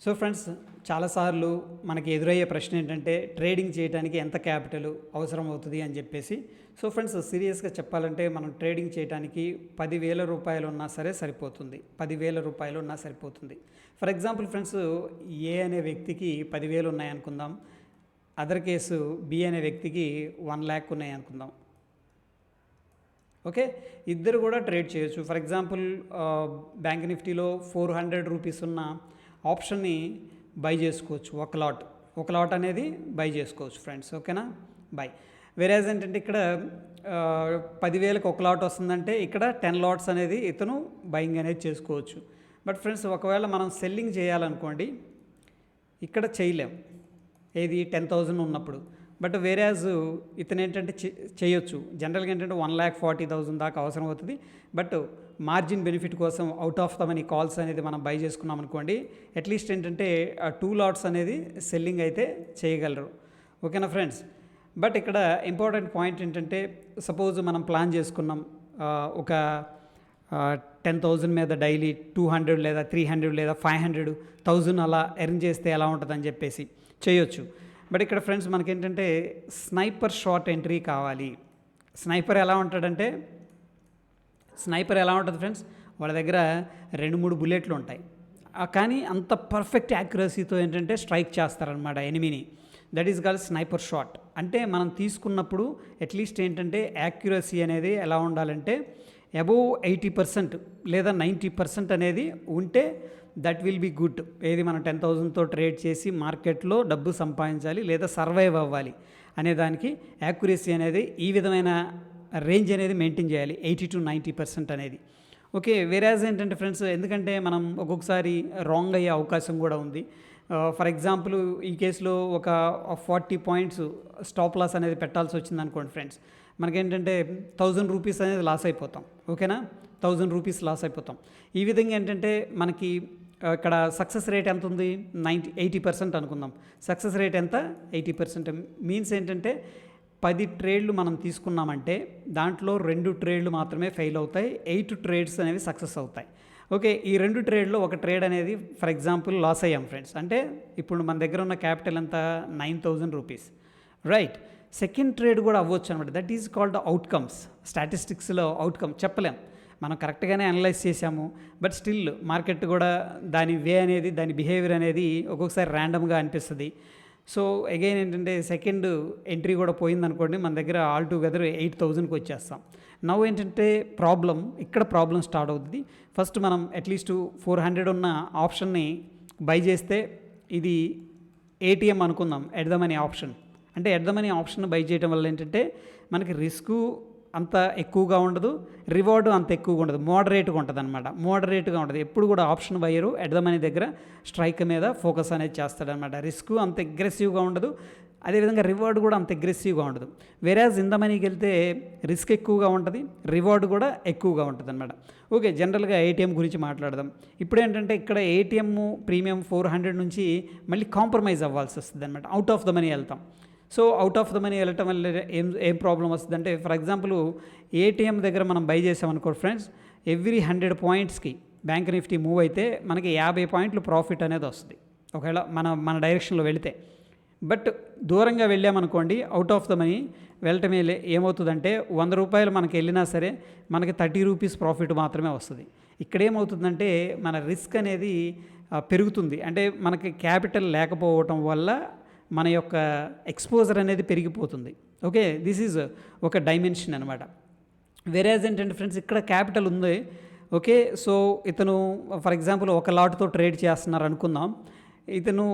So friends, చాలాసార్లు మనకి ఎదురయ్యే ప్రశ్న ఏంటంటే ట్రేడింగ్ చేయడానికి ఎంత క్యాపిటల్ అవసరం అవుతుంది అని చెప్పేసి. సో ఫ్రెండ్స్, సీరియస్గా చెప్పాలంటే మనం ట్రేడింగ్ చేయడానికి 10,000 రూపాయలు ఉన్నా సరే సరిపోతుంది. 10,000 రూపాయలు ఉన్నా సరిపోతుంది. ఫర్ ఎగ్జాంపుల్ ఫ్రెండ్స్, ఏ అనే వ్యక్తికి 10,000 ఉన్నాయనుకుందాం. అదర్ కేసు బి అనే వ్యక్తికి 1,00,000 ఉన్నాయనుకుందాం. ఓకే, ఇద్దరు కూడా ట్రేడ్ చేయొచ్చు. ఫర్ ఎగ్జాంపుల్ బ్యాంక్ నిఫ్టీలో 400 రూపీస్ ఉన్న ఆప్షన్ని బై చేసుకోవచ్చు. ఒక లాట్ అనేది బై చేసుకోవచ్చు ఫ్రెండ్స్. ఓకేనా, బై. వేరేజ్ ఏంటంటే ఇక్కడ 10,000కి ఒక లాట్ వస్తుందంటే ఇక్కడ 10 లాట్స్ అనేది ఇతను బయింగ్ అనేది చేసుకోవచ్చు. బట్ ఫ్రెండ్స్, ఒకవేళ మనం సెల్లింగ్ చేయాలనుకోండి, ఇక్కడ చేయలేం, ఏది 10,000 ఉన్నప్పుడు. బట్ వేరేజ్ ఇతను ఏంటంటే చేయొచ్చు. జనరల్గా ఏంటంటే 1,40,000 దాకా అవసరం అవుతుంది. బట్ మార్జిన్ బెనిఫిట్ కోసం out of the money calls అనేది మనం బై చేసుకున్నాం అనుకోండి, అట్లీస్ట్ ఏంటంటే 2 లాట్స్ అనేది సెల్లింగ్ అయితే చేయగలరు. ఓకేనా ఫ్రెండ్స్. బట్ ఇక్కడ ఇంపార్టెంట్ పాయింట్ ఏంటంటే, సపోజ్ మనం ప్లాన్ చేసుకున్నాం ఒక 10,000 మీద డైలీ 200 లేదా 300 లేదా 500,000 అలా ఎర్న్ చేస్తే ఎలా ఉంటుందని చెప్పేసి చేయొచ్చు. బట్ ఇక్కడ ఫ్రెండ్స్ మనకేంటంటే స్నైపర్ షార్ట్ ఎంట్రీ కావాలి. స్నైపర్ ఎలా ఉంటుంది ఫ్రెండ్స్, వాళ్ళ దగ్గర 2-3 బుల్లెట్లు ఉంటాయి, కానీ అంత పర్ఫెక్ట్ యాక్యురసీతో ఏంటంటే స్ట్రైక్ చేస్తారనమాట ఎనిమిని. That is called sniper shot. అంటే మనం తీసుకున్నప్పుడు అట్లీస్ట్ ఏంటంటే యాక్యురసీ అనేది ఎలా ఉండాలంటే అబోవ్ 80% లేదా 90% అనేది ఉంటే దట్ విల్ బీ గుడ్. ఏది మనం 10,000తో ట్రేడ్ చేసి మార్కెట్లో డబ్బు సంపాదించాలి లేదా సర్వైవ్ అవ్వాలి అనే దానికి యాక్యురసీ అనేది ఈ విధమైన రేంజ్ అనేది మెయింటైన్ చేయాలి, 80 to 90% అనేది. ఓకే, వేరేజ్ ఏంటంటే ఫ్రెండ్స్, ఎందుకంటే మనం ఒక్కొక్కసారి రాంగ్ అయ్యే అవకాశం కూడా ఉంది. ఫర్ ఎగ్జాంపుల్ ఈ కేసులో ఒక 40 పాయింట్స్ స్టాప్ లాస్ అనేది పెట్టాల్సి వచ్చింది అనుకోండి ఫ్రెండ్స్, మనకేంటంటే 1,000 రూపీస్ అనేది లాస్ అయిపోతాం. ఓకేనా, 1,000 రూపీస్ లాస్ అయిపోతాం. ఈ విధంగా ఏంటంటే మనకి ఇక్కడ సక్సెస్ రేట్ ఎంత ఉంది, 80% అనుకుందాం. సక్సెస్ రేట్ ఎంత, 80%. మీన్స్ ఏంటంటే 10 ట్రేడ్లు మనం తీసుకున్నామంటే దాంట్లో 2 ట్రేడ్లు మాత్రమే ఫెయిల్ అవుతాయి, 8 ట్రేడ్స్ అనేవి సక్సెస్ అవుతాయి. ఓకే, ఈ 2 ట్రేడ్లో ఒక ట్రేడ్ అనేది ఫర్ ఎగ్జాంపుల్ లాస్ అయ్యాం ఫ్రెండ్స్. అంటే ఇప్పుడు మన దగ్గర ఉన్న క్యాపిటల్ ఎంత, 9,000 రూపీస్, రైట్. సెకండ్ ట్రేడ్ కూడా అవ్వచ్చు అనమాట. That is called outcomes. స్టాటిస్టిక్స్లో అవుట్కమ్ చెప్పలేం, మనం కరెక్ట్గానే అనలైజ్ చేసాము, బట్ స్టిల్ మార్కెట్ కూడా దాని వే అనేది, దాని బిహేవియర్ అనేది ఒక్కొక్కసారి ర్యాండమ్గా అనిపిస్తుంది. సో అగైన్ ఏంటంటే సెకండ్ ఎంట్రీ కూడా పోయిందనుకోండి, మన దగ్గర ఆల్ టుగెదర్ 8,000కి వచ్చేస్తాం. నవ్వు ఏంటంటే ఇక్కడ ప్రాబ్లం స్టార్ట్ అవుతుంది. ఫస్ట్ మనం అట్లీస్ట్ 400 ఉన్న ఆప్షన్ని బై చేస్తే, ఇది ఏటీఎం అనుకుందాం, ఎట్ ద మనీ ఆప్షన్. అంటే at the money option by చేయడం వల్ల ఏంటంటే మనకి రిస్క్ అంత ఎక్కువగా ఉండదు, రివార్డు అంత ఎక్కువగా ఉండదు, మోడరేట్గా ఉంటుంది అనమాట. మోడరేట్గా ఉంటుంది ఎప్పుడు కూడా. Option buyer at the money దగ్గర స్ట్రైక్ మీద ఫోకస్ అనేది చేస్తాడనమాట. రిస్క్ అంత అగ్రెసివ్గా ఉండదు, అదేవిధంగా రివార్డు కూడా అంత అగ్రెసివ్గా ఉండదు. వేరేజ్ ఇన్ ద మనీకి వెళ్తే రిస్క్ ఎక్కువగా ఉంటుంది, రివార్డు కూడా ఎక్కువగా ఉంటుంది అనమాట. ఓకే, జనరల్గా ఏటీఎం గురించి మాట్లాడదాం. ఇప్పుడు ఏంటంటే ఇక్కడ ఏటీఎం ప్రీమియం 400 నుంచి మళ్ళీ కాంప్రమైజ్ అవ్వాల్సి వస్తుంది అనమాట. అవుట్ ఆఫ్ ద మనీ వెళ్తాం. So out of the money వెళ్ళటం వల్ల ఏం ప్రాబ్లం వస్తుందంటే, ఫర్ ఎగ్జాంపుల్ ఏటీఎం దగ్గర మనం బై చేసామనుకో ఫ్రెండ్స్, ఎవ్రీ 100 పాయింట్స్కి బ్యాంక్ నిఫ్టీ మూవ్ అయితే మనకి 50 పాయింట్లు ప్రాఫిట్ అనేది వస్తుంది, ఒకవేళ మన డైరెక్షన్లో వెళితే. బట్ దూరంగా వెళ్ళామనుకోండి, అవుట్ ఆఫ్ ద మనీ వెళ్ళటం ఏమవుతుందంటే 100 రూపాయలు మనకి వెళ్ళినా సరే మనకి 30 రూపీస్ ప్రాఫిట్ మాత్రమే వస్తుంది. ఇక్కడ ఏమవుతుందంటే మన రిస్క్ అనేది పెరుగుతుంది. అంటే మనకి క్యాపిటల్ లేకపోవటం వల్ల మన యొక్క ఎక్స్పోజర్ అనేది పెరిగిపోతుంది. ఓకే, దిస్ ఈజ్ ఒక డైమెన్షన్ అనమాట. వేరేజ్ ఏంటంటే ఫ్రెండ్స్, ఇక్కడ క్యాపిటల్ ఉంది. ఓకే, సో ఇతను ఫర్ ఎగ్జాంపుల్ ఒక లాట్తో ట్రేడ్ చేస్తున్నారు అనుకుందాం. ఇతను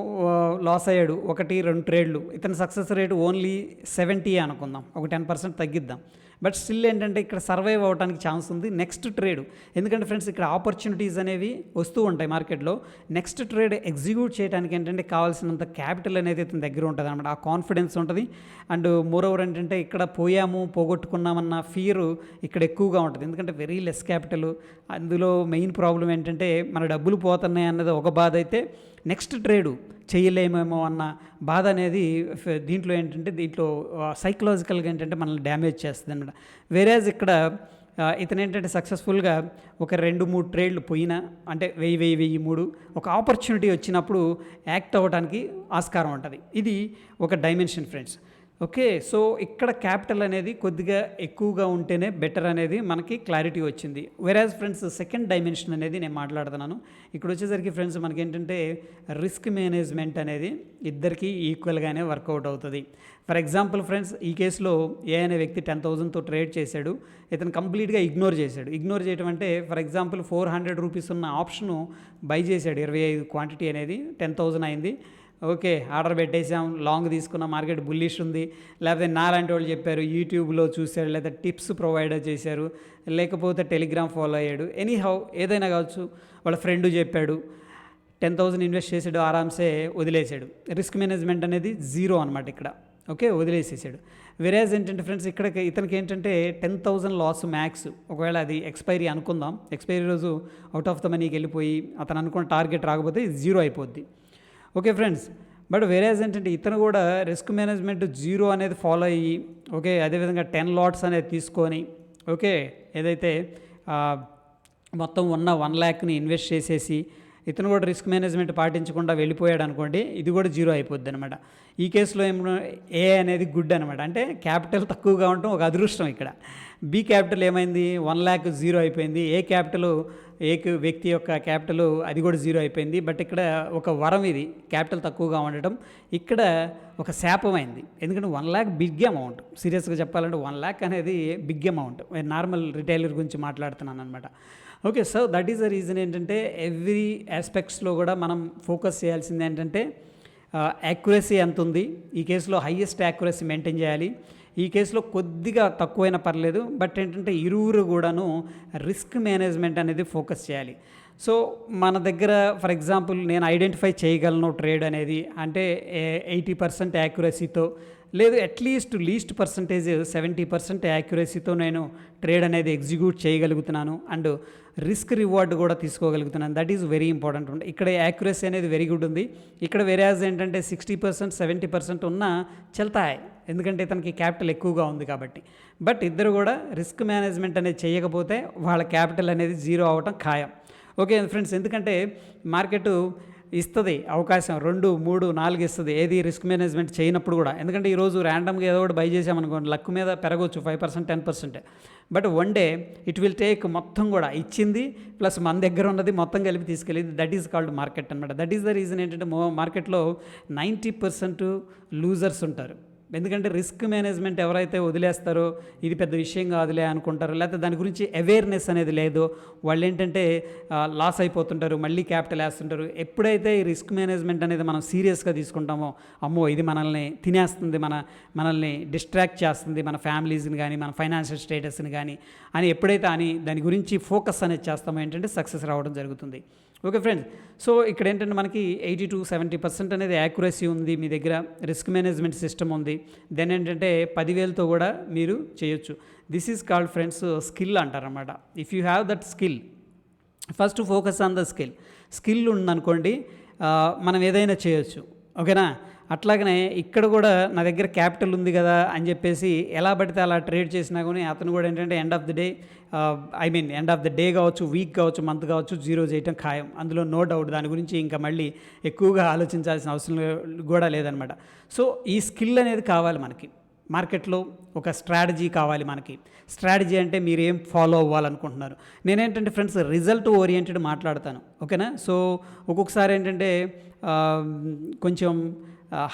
లాస్ అయ్యాడు 1-2 ట్రేడ్లు. ఇతని సక్సెస్ రేట్ ఓన్లీ 70 అనుకుందాం, ఒక 10% తగ్గిద్దాం. బట్ స్టిల్ ఏంటంటే ఇక్కడ సర్వైవ్ అవ్వడానికి ఛాన్స్ ఉంది నెక్స్ట్ ట్రేడ్. ఎందుకంటే ఫ్రెండ్స్, ఇక్కడ ఆపర్చునిటీస్ అనేవి వస్తూ ఉంటాయి మార్కెట్లో. నెక్స్ట్ ట్రేడ్ ఎగ్జిక్యూట్ చేయడానికి ఏంటంటే కావాల్సినంత క్యాపిటల్ అనేది ఇతని దగ్గర ఉంటుంది అనమాట. ఆ కాన్ఫిడెన్స్ ఉంటుంది. అండ్ మోరోవర్ ఏంటంటే ఇక్కడ పోగొట్టుకున్నామన్న ఫియర్ ఇక్కడ ఎక్కువగా ఉంటుంది. ఎందుకంటే వెరీ లెస్ క్యాపిటల్. అందులో మెయిన్ ప్రాబ్లం ఏంటంటే మన డబ్బులు పోతున్నాయి అన్నది ఒక బాధ అయితే, నెక్స్ట్ ట్రేడు చేయలేమేమో అన్న బాధ అనేది దీంట్లో ఏంటంటే సైకలాజికల్గా ఏంటంటే మనల్ని డ్యామేజ్ చేస్తుంది అనమాట. వేరేజ్ ఇక్కడ ఇతను ఏంటంటే సక్సెస్ఫుల్గా ఒక 2-3 ట్రేడ్లు పోయినా, అంటే 1000 ఒక ఆపర్చునిటీ వచ్చినప్పుడు యాక్ట్ అవ్వడానికి ఆస్కారం ఉంటుంది. ఇది ఒక డైమెన్షన్ ఫ్రెండ్స్. ఓకే, సో ఇక్కడ క్యాపిటల్ అనేది కొద్దిగా ఎక్కువగా ఉంటేనే బెటర్ అనేది మనకి క్లారిటీ వచ్చింది. వెరాజ్ ఫ్రెండ్స్ సెకండ్ డైమెన్షన్ అనేది నేను మాట్లాడుతున్నాను. ఇక్కడ వచ్చేసరికి ఫ్రెండ్స్ మనకి ఏంటంటే రిస్క్ మేనేజ్మెంట్ అనేది ఇద్దరికీ ఈక్వల్గానే వర్కౌట్ అవుతుంది. ఫర్ ఎగ్జాంపుల్ ఫ్రెండ్స్, ఈ కేసులో ఏ అనే వ్యక్తి 10,000తో ట్రేడ్ చేశాడు. ఇతను కంప్లీట్గా ఇగ్నోర్ చేశాడు. ఇగ్నోర్ చేయడం అంటే ఫర్ ఎగ్జాంపుల్ 400 రూపీస్ ఉన్న ఆప్షను బై చేశాడు. 25 క్వాంటిటీ అనేది 10,000 అయింది. ఓకే, ఆర్డర్ పెట్టేసాం, లాంగ్ తీసుకున్న, మార్కెట్ బుల్లిష్ ఉంది, లేకపోతే నాలాంటి వాళ్ళు చెప్పారు, యూట్యూబ్లో చూశాడు, లేదా టిప్స్ ప్రొవైడర్ చేశారు, లేకపోతే టెలిగ్రామ్ ఫాలో అయ్యాడు, ఎనీహౌ ఏదైనా కావచ్చు, వాళ్ళ ఫ్రెండ్ చెప్పాడు, 10,000 ఇన్వెస్ట్ చేసాడు, ఆరామ్సే వదిలేసాడు. రిస్క్ మేనేజ్మెంట్ అనేది జీరో అనమాట ఇక్కడ. ఓకే, వదిలేసేసాడు. వెరాజ్ ఏంటంటే ఫ్రెండ్స్ ఇక్కడ ఇతనికి ఏంటంటే 10,000 లాస్ మ్యాక్స్. ఒకవేళ అది ఎక్స్పైరీ అనుకుందాం, ఎక్స్పైరీ రోజు అవుట్ ఆఫ్ ద మనీకి వెళ్ళిపోయి అతను అనుకున్న టార్గెట్ రాకపోతే జీరో అయిపోద్ది. ఓకే ఫ్రెండ్స్, బట్ వేరేజ్ ఏంటంటే ఇతను కూడా రిస్క్ మేనేజ్మెంట్ జీరో అనేది ఫాలో అయ్యి, ఓకే, అదేవిధంగా 10 లాట్స్ అనేది తీసుకొని, ఓకే, ఏదైతే మొత్తం ఉన్న 1 లాక్ని ఇన్వెస్ట్ చేసేసి ఇతను కూడా రిస్క్ మేనేజ్మెంట్ పాటించకుండా వెళ్ళిపోయాడు అనుకోండి, ఇది కూడా జీరో అయిపోద్ది అనమాట. ఈ కేసులో ఏ అనేది గుడ్ అనమాట, అంటే క్యాపిటల్ తక్కువగా ఉండటం ఒక అదృష్టం. ఇక్కడ బి క్యాపిటల్ ఏమైంది, 1 లాక్ జీరో అయిపోయింది. ఏ క్యాపిటల్, ఏ వ్యక్తి యొక్క క్యాపిటల్ అది కూడా జీరో అయిపోయింది. బట్ ఇక్కడ ఒక వరం, ఇది క్యాపిటల్ తక్కువగా ఉండటం ఇక్కడ ఒక శాపమైంది. ఎందుకంటే 1 లాక్ బిగ్ అమౌంట్. సీరియస్గా చెప్పాలంటే 1 లాక్ అనేది బిగ్ అమౌంట్. నార్మల్ రిటైలర్ గురించి మాట్లాడుతున్నాను అనమాట. Okay, so that is the reason ఏంటంటే ఎవ్రీ ఆస్పెక్ట్స్లో కూడా మనం ఫోకస్ చేయాల్సింది ఏంటంటే యాక్యురసీ ఎంత ఉంది. ఈ కేసులో హైయెస్ట్ యాక్యురసీ మెయింటైన్ చేయాలి. ఈ కేసులో కొద్దిగా తక్కువైనా పర్లేదు, బట్ ఏంటంటే ఇరువురు కూడాను రిస్క్ మేనేజ్మెంట్ అనేది ఫోకస్ చేయాలి. సో మన దగ్గర ఫర్ ఎగ్జాంపుల్ నేను ఐడెంటిఫై చేయగలను ట్రేడ్ అనేది అంటే 80% యాక్యురసీతో, లేదు అట్లీస్ట్ లీస్ట్ పర్సంటేజ్ 70% యాక్యురసీతో నేను ట్రేడ్ అనేది ఎగ్జిక్యూట్ చేయగలుగుతున్నాను అండ్ రిస్క్ రివార్డ్ కూడా తీసుకోగలుగుతున్నాను. That is very important. ఇక్కడ యాక్యురసీ అనేది వెరీ గుడ్ ఉంది. ఇక్కడ వేరేజ్ ఏంటంటే 60% 70% ఉన్నా చెల్తాయి, ఎందుకంటే ఇతనికి క్యాపిటల్ ఎక్కువగా ఉంది కాబట్టి. బట్ ఇద్దరు కూడా రిస్క్ మేనేజ్మెంట్ అనేది చేయకపోతే వాళ్ళ క్యాపిటల్ అనేది జీరో అవ్వటం ఖాయం. ఓకే ఫ్రెండ్స్, ఎందుకంటే మార్కెట్ ఇస్తుంది అవకాశం 2, 3, 4 ఇస్తుంది, ఏది రిస్క్ మేనేజ్మెంట్ చేయనప్పుడు కూడా. ఎందుకంటే ఈరోజు ర్యాండమ్గా ఏదో ఒకటి బై చేసామనుకోండి, లక్ మీద పెరగవచ్చు 5%, 10%. But one day it will take మొత్తం కూడా ఇచ్చింది ప్లస్ మన దగ్గర ఉన్నది మొత్తం కలిపి తీసుకెళ్ళింది. దట్ ఈజ్ కాల్డ్ మార్కెట్ అనమాట. దట్ ఈస్ ద రీజన్ ఏంటంటే మార్కెట్లో 90% లూజర్స్ ఉంటారు. ఎందుకంటే రిస్క్ మేనేజ్మెంట్ ఎవరైతే వదిలేస్తారో ఇది పెద్ద విషయం కాదులే అనుకుంటారో, లేకపోతే దాని గురించి అవేర్నెస్ అనేది లేదు, వాళ్ళు ఏంటంటే లాస్ అయిపోతుంటారు, మళ్ళీ క్యాపిటల్ వేస్తుంటారు. ఎప్పుడైతే ఈ రిస్క్ మేనేజ్మెంట్ అనేది మనం సీరియస్గా తీసుకుంటామో, అమ్మో ఇది మనల్ని తినేస్తుంది, మనల్ని డిస్ట్రాక్ట్ చేస్తుంది, మన ఫ్యామిలీస్ని కానీ మన ఫైనాన్షియల్ స్టేటస్ని కానీ అని ఎప్పుడైతే దాని గురించి ఫోకస్ అనేది చేస్తామో ఏంటంటే సక్సెస్ రావడం జరుగుతుంది. ఓకే ఫ్రెండ్స్, సో ఇక్కడ ఏంటంటే మనకి 80 to 70% అనేది యాక్యురసీ ఉంది, మీ దగ్గర రిస్క్ మేనేజ్మెంట్ సిస్టమ్ ఉంది. దెన్ ఏంటంటే 10,000తో కూడా మీరు చేయొచ్చు. This is called friends skill అంటారన్నమాట. If you have that skill, first focus on the skill ఉందనుకోండి, మనం ఏదైనా చేయొచ్చు. ఓకేనా, అట్లాగనే ఇక్కడ కూడా నా దగ్గర క్యాపిటల్ ఉంది కదా అని చెప్పేసి ఎలా పడితే అలా ట్రేడ్ చేసినా కానీ అతను కూడా ఏంటంటే ఎండ్ ఆఫ్ ద డే కావచ్చు, వీక్ కావచ్చు, మంత్ కావచ్చు, జీరో చేయటం ఖాయం. అందులో నో డౌట్. దాని గురించి ఇంకా మళ్ళీ ఎక్కువగా ఆలోచించాల్సిన అవసరం కూడా లేదనమాట. సో ఈ స్కిల్ అనేది కావాలి మనకి. మార్కెట్లో ఒక స్ట్రాటజీ కావాలి మనకి. స్ట్రాటజీ అంటే మీరు ఏం ఫాలో అవ్వాలనుకుంటున్నారు. నేనేంటంటే ఫ్రెండ్స్ రిజల్ట్ ఓరియంటెడ్ మాట్లాడతాను. ఓకేనా, సో ఒక్కొక్కసారి ఏంటంటే కొంచెం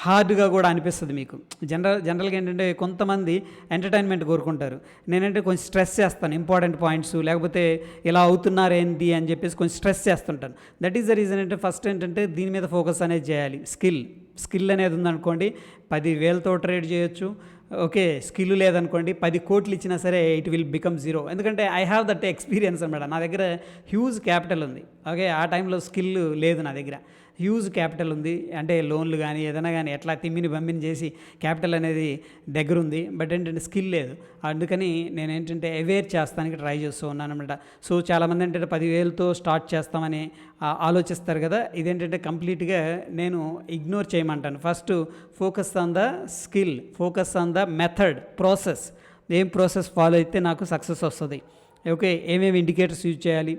హార్డ్గా కూడా అనిపిస్తుంది మీకు. జనరల్గా ఏంటంటే కొంతమంది ఎంటర్టైన్మెంట్ కోరుకుంటారు. నేనంటే కొంచెం స్ట్రెస్ చేస్తాను ఇంపార్టెంట్ పాయింట్స్, లేకపోతే ఇలా అవుతున్నారేంటి అని చెప్పేసి కొంచెం స్ట్రెస్ చేస్తుంటాను. That is the reason. అంటే ఫస్ట్ ఏంటంటే దీని మీద ఫోకస్ అనేది చేయాలి. స్కిల్ అనేది ఉందనుకోండి 10,000తో ట్రేడ్ చేయొచ్చు. ఓకే, స్కిల్ లేదనుకోండి 10 కోట్లు ఇచ్చినా సరే ఇట్ విల్ బికమ్ జీరో. ఎందుకంటే ఐ హ్యావ్ దట్ ఎక్స్పీరియన్స్ అనమాట. నా దగ్గర హ్యూజ్ క్యాపిటల్ ఉంది. ఓకే, ఆ టైంలో స్కిల్ లేదు నా దగ్గర. హ్యూజ్ క్యాపిటల్ ఉంది, అంటే లోన్లు కానీ ఏదైనా కానీ ఎట్లా తిమ్మిని చేసి క్యాపిటల్ అనేది దగ్గర ఉంది. బట్ ఏంటంటే స్కిల్ లేదు. అందుకని నేను ఏంటంటే అవేర్ చేస్తానికి ట్రై చేస్తూ ఉన్నాను అనమాట. సో చాలామంది ఏంటంటే 10,000తో స్టార్ట్ చేస్తామని ఆలోచిస్తారు కదా. ఇదేంటంటే కంప్లీట్గా నేను ఇగ్నోర్ చేయమంటాను. First focus on the skill, focus on the method, process. ఏం ప్రాసెస్ ఫాలో అయితే నాకు సక్సెస్ వస్తుంది. ఓకే, ఏమేమి ఇండికేటర్స్ యూజ్ చేయాలి,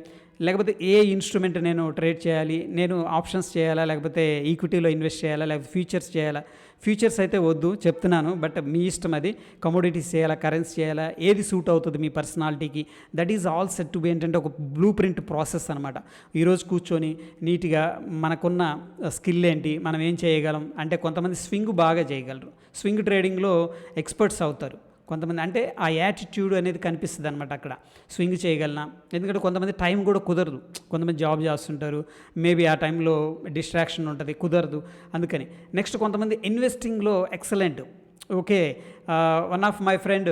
లేకపోతే ఏ ఇన్స్ట్రుమెంట్ నేను ట్రేడ్ చేయాలి, నేను ఆప్షన్స్ చేయాలా, లేకపోతే ఈక్విటీలో ఇన్వెస్ట్ చేయాలా, లేకపోతే ఫ్యూచర్స్ చేయాలా. ఫ్యూచర్స్ అయితే వద్దు చెప్తున్నాను, బట్ మీ ఇష్టం అది. కమోడిటీస్ చేయాలా, కరెన్సీ చేయాలా, ఏది సూట్ అవుతుంది మీ పర్సనాలిటీకి, that is all set to be ఏంటంటే ఒక బ్లూ ప్రింట్ ప్రాసెస్ అనమాట. ఈరోజు కూర్చొని నీట్గా మనకున్న స్కిల్ ఏంటి, మనం ఏం చేయగలం అంటే, కొంతమంది స్వింగ్ బాగా చేయగలరు, స్వింగ్ ట్రేడింగ్లో ఎక్స్పర్ట్స్ అవుతారు. కొంతమంది అంటే ఆ యాటిట్యూడ్ అనేది కనిపిస్తుంది అనమాట అక్కడ, స్వింగ్ చేయగలనా. ఎందుకంటే కొంతమంది టైం కూడా కుదరదు, కొంతమంది జాబ్ చేస్తుంటారు, మేబీ ఆ టైంలో డిస్ట్రాక్షన్ ఉంటుంది, కుదరదు. అందుకని నెక్స్ట్ కొంతమంది ఇన్వెస్టింగ్లో excellent. Okay, one of my friend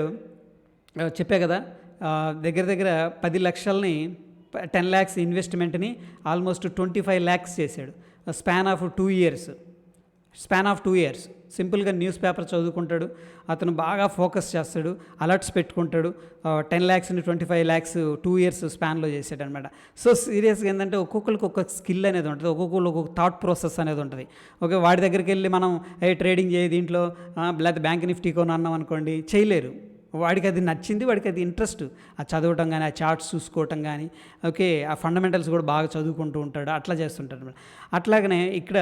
చెప్పే కదా, దగ్గర దగ్గర 10 లక్షల్ని 10 lakhs ఇన్వెస్ట్మెంట్ని ఆల్మోస్ట్ 25 lakhs చేశాడు. Span of 2 years. సింపుల్గా న్యూస్ పేపర్ చదువుకుంటాడు, అతను బాగా ఫోకస్ చేస్తాడు, అలర్ట్స్ పెట్టుకుంటాడు. 10 lakhsని 25 lakhs 2 years స్పాన్లో చేశాడు అనమాట. సో సీరియస్గా ఏంటంటే ఒక్కొక్కరికి ఒక్కొక్క స్కిల్ అనేది ఉంటుంది, ఒక్కొక్కరు ఒక్కొక్క థాట్ ప్రాసెస్ అనేది ఉంటుంది. ఓకే, వాడి దగ్గరికి వెళ్ళి మనం ట్రేడింగ్ చేయి దీంట్లో, లేకపోతే బ్యాంక్ నిఫ్టీ కొని అన్నాం అనుకోండి, చేయలేరు. వాడికి అది నచ్చింది, వాడికి అది ఇంట్రెస్ట్, ఆ చదవటం కానీ, ఆ చార్ట్స్ చూసుకోవటం కానీ, ఓకే, ఆ ఫండమెంటల్స్ కూడా బాగా చదువుకుంటూ ఉంటాడు, అట్లా చేస్తుంటాడు అనమాట. అట్లాగనే ఇక్కడ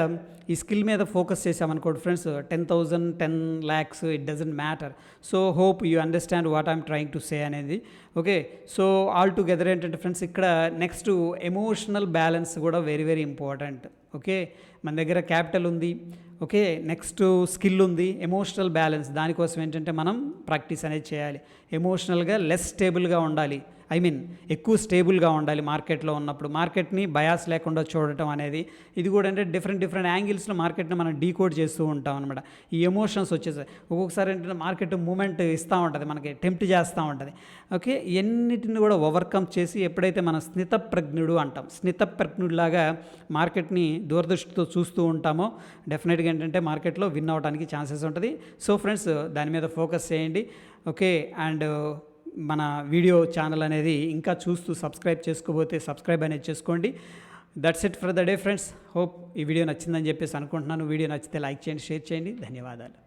ఈ స్కిల్ మీద ఫోకస్ చేసామనుకోండి friends, 10,000 10 lakhs it doesn't matter. So hope you understand what I'm trying to say అనేది. ఓకే, సో ఆల్ టుగెదర్ ఏంటంటే ఫ్రెండ్స్, ఇక్కడ నెక్స్ట్ ఎమోషనల్ బ్యాలెన్స్ కూడా వెరీ వెరీ ఇంపార్టెంట్. ఓకే, మన దగ్గర క్యాపిటల్ ఉంది, ఓకే, నెక్స్ట్ స్కిల్ ఉంది, emotional balance, దానికోసం ఏంటంటే మనం ప్రాక్టీస్ అనేది చేయాలి. ఎమోషనల్గా లెస్ స్టేబుల్గా ఉండాలి, ఎక్కువ స్టేబుల్గా ఉండాలి మార్కెట్లో ఉన్నప్పుడు. మార్కెట్ని బయాస్ లేకుండా చూడటం అనేది, ఇది కూడా అంటే డిఫరెంట్ యాంగిల్స్లో మార్కెట్ని మనం డీకోడ్ చేస్తూ ఉంటాం అనమాట. ఈ ఎమోషన్స్ వచ్చేసాయి ఒక్కొక్కసారి ఏంటంటే మార్కెట్ మూమెంట్ ఇస్తూ ఉంటుంది, మనకి టెంప్ట్ చేస్తూ ఉంటుంది. ఓకే, ఎన్నిటిని కూడా ఓవర్కమ్ చేసి ఎప్పుడైతే మనం స్నితప్రజ్ఞుడు అంటాం, స్నితప్రజ్ఞుడిలాగా మార్కెట్ని దూరదృష్టితో చూస్తూ ఉంటామో డెఫినెట్గా ఏంటంటే మార్కెట్లో విన్ అవ్వడానికి ఛాన్సెస్ ఉంటుంది. సో ఫ్రెండ్స్, దాని మీద ఫోకస్ చేయండి. ఓకే, అండ్ మన వీడియో ఛానల్ అనేది ఇంకా చూస్తూ సబ్స్క్రైబ్ చేసుకోబోతే సబ్స్క్రైబ్ అనేది చేసుకోండి. That's it for the day friends. Hope ఈ వీడియో నచ్చిందని చెప్పేసి అనుకుంటున్నాను. వీడియో నచ్చితే లైక్ చేయండి, షేర్ చేయండి. ధన్యవాదాలు.